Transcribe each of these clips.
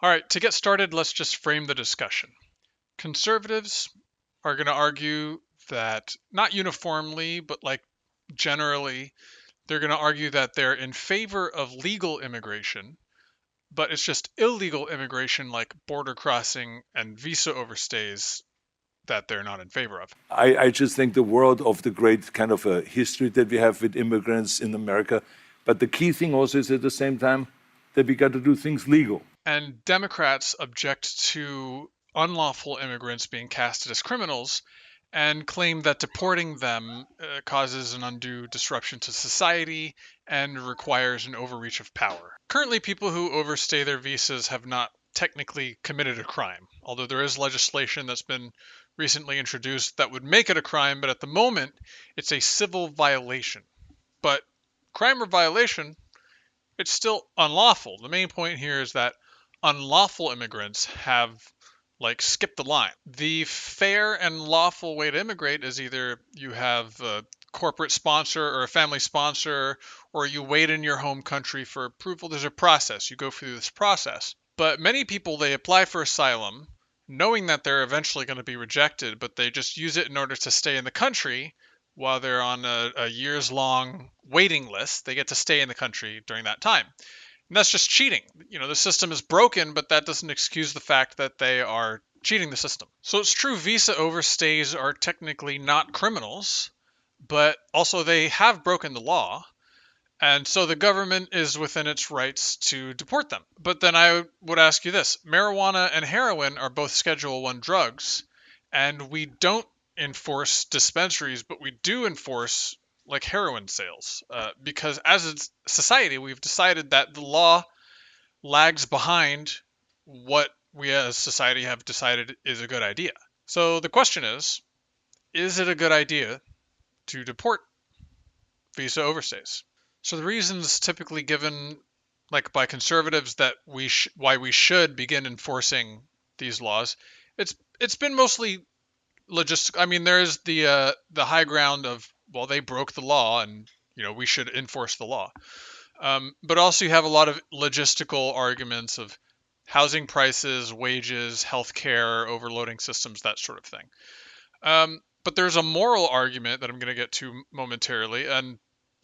All right, to get started, let's just frame the discussion. Conservatives are going to argue that, not uniformly, but like generally, they're going to argue that they're in favor of legal immigration, but it's just illegal immigration like border crossing and visa overstays that they're not in favor of. I just think the world of the great kind of a history that we have with immigrants in America. But the key thing also is at the same time that we got to do things legal. And Democrats object to unlawful immigrants being casted as criminals and claim that deporting them causes an undue disruption to society and requires an overreach of power. Currently, people who overstay their visas have not technically committed a crime, although there is legislation that's been recently introduced that would make it a crime, but at the moment, it's a civil violation. But crime or violation, it's still unlawful. The main point here is that unlawful immigrants have skipped the line. The fair and lawful way to immigrate is either you have a corporate sponsor or a family sponsor, or you wait in your home country for approval. There's a process. You go through this process. But many people, they apply for asylum knowing that they're eventually going to be rejected, but they just use it in order to stay in the country while they're on a years long waiting list. They get to stay in the country during that time. And that's just cheating. The system is broken, but that doesn't excuse the fact that they are cheating the system. So it's true, visa overstays are technically not criminals, but also they have broken the law. And so the government is within its rights to deport them. But then I would ask you this: marijuana and heroin are both Schedule 1 drugs, and we don't enforce dispensaries, but we do enforce heroin sales, because as a society we've decided that the law lags behind what we as society have decided is a good idea. So the question is it a good idea to deport visa overstays? So the reasons typically given by conservatives that why we should begin enforcing these laws, it's been mostly logistic. I mean, there's the high ground of, well, they broke the law and we should enforce the law. But also you have a lot of logistical arguments of housing prices, wages, healthcare, overloading systems, that sort of thing. But there's a moral argument that I'm going to get to momentarily, and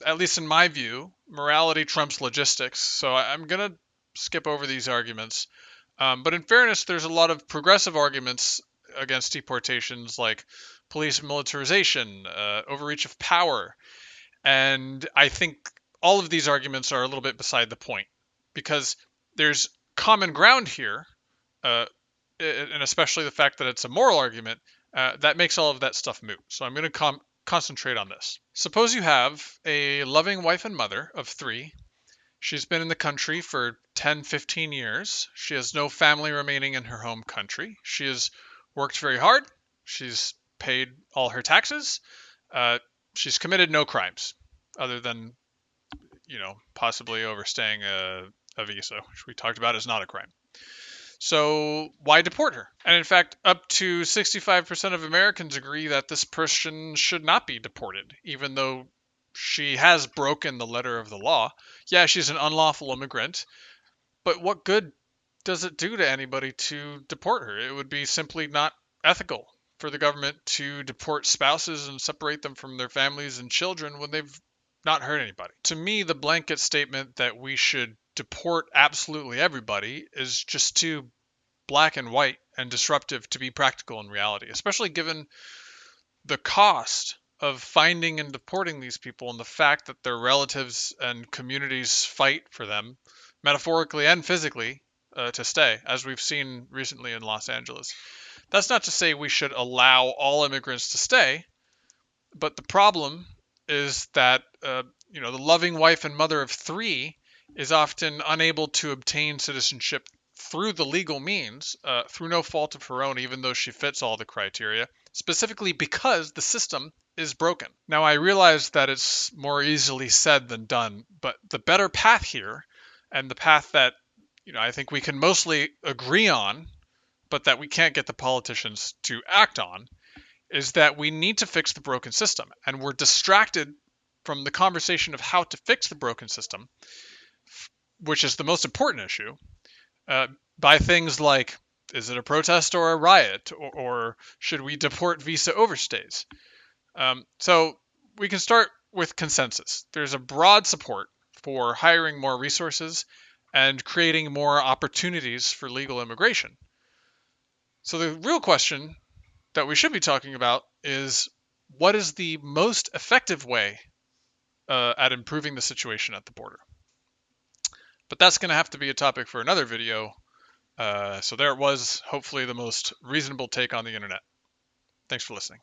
at least in my view, morality trumps logistics. So I'm going to skip over these arguments. But in fairness, there's a lot of progressive arguments against deportations, like police militarization, overreach of power. And I think all of these arguments are a little bit beside the point, because there's common ground here, and especially the fact that it's a moral argument, that makes all of that stuff moot. So I'm going to concentrate on this. Suppose you have a loving wife and mother of 3. She's been in the country for 10, 15 years. She has no family remaining in her home country. She has worked very hard. She's paid all her taxes. She's committed no crimes other than, possibly overstaying a visa, which we talked about is not a crime. So why deport her? And in fact, up to 65% of Americans agree that this person should not be deported, even though she has broken the letter of the law. Yeah, she's an unlawful immigrant, but what good does it do to anybody to deport her? It would be simply not ethical for the government to deport spouses and separate them from their families and children when they've not hurt anybody. To me, the blanket statement that we should deport absolutely everybody is just too black and white and disruptive to be practical in reality, especially given the cost of finding and deporting these people and the fact that their relatives and communities fight for them, metaphorically and physically, to stay, as we've seen recently in Los Angeles. That's not to say we should allow all immigrants to stay, but the problem is that the loving wife and mother of 3 is often unable to obtain citizenship through the legal means, through no fault of her own, even though she fits all the criteria, specifically because the system is broken. Now, I realize that it's more easily said than done, but the better path here, and the path that I think we can mostly agree on, but that we can't get the politicians to act on, is that we need to fix the broken system. And we're distracted from the conversation of how to fix the broken system, which is the most important issue, uh, by things like, is it a protest or a riot, or should we deport visa overstays? So we can start with consensus. There's a broad support for hiring more resources and creating more opportunities for legal immigration. So the real question that we should be talking about is, what is the most effective way at improving the situation at the border? But that's going to have to be a topic for another video. So there it was, hopefully the most reasonable take on the internet. Thanks for listening.